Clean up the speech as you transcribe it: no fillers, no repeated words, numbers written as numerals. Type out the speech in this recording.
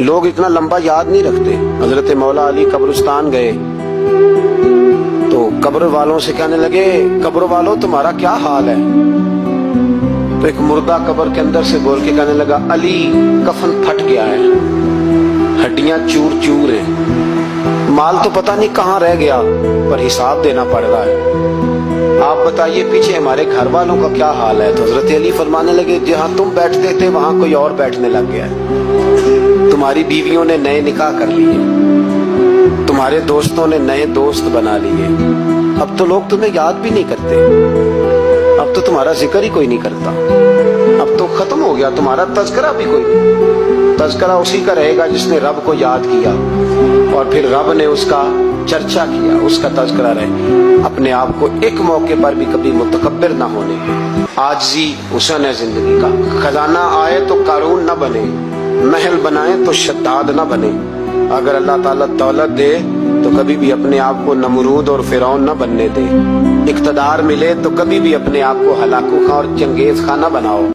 لوگ اتنا لمبا یاد نہیں رکھتے. حضرت مولا علی قبرستان گئے تو قبر والوں سے کہنے لگے قبر والوں تمہارا کیا حال ہے؟ تو ایک مردہ قبر کے اندر سے بول کے کہنے لگا علی کفن پھٹ گیا ہے, ہڈیاں چور چور ہیں, مال تو پتہ نہیں کہاں رہ گیا پر حساب دینا پڑ رہا ہے, آپ بتائیے پیچھے ہمارے گھر والوں کا کیا حال ہے؟ تو حضرت علی فرمانے لگے جہاں تم بیٹھتے تھے وہاں کوئی اور بیٹھنے لگ گیا ہے, تمہاری بیویوں نے نئے نکاح کر لیے, تمہارے دوستوں نے نئے دوست بنا لیے, اب تو لوگ تمہیں یاد بھی نہیں کرتے, اب تو تمہارا ذکر ہی کوئی نہیں کرتا, اب تو ختم ہو گیا تمہارا تذکرہ بھی کوئی نہیں. تذکرہ اسی کا رہے گا جس نے رب کو یاد کیا اور پھر رب نے اس کا چرچا کیا, اس کا تذکرہ رہے. اپنے آپ کو ایک موقع پر بھی کبھی متکبر نہ ہونے, عاجزی حسن ہے زندگی کا. خزانہ آئے تو قارون نہ بنے, محل بنائے تو شداد نہ بنے. اگر اللہ تعالیٰ دولت دے تو کبھی بھی اپنے آپ کو نمرود اور فرعون نہ بننے دے. اقتدار ملے تو کبھی بھی اپنے آپ کو ہلاکو خاں اور چنگیز خان نہ بناؤ.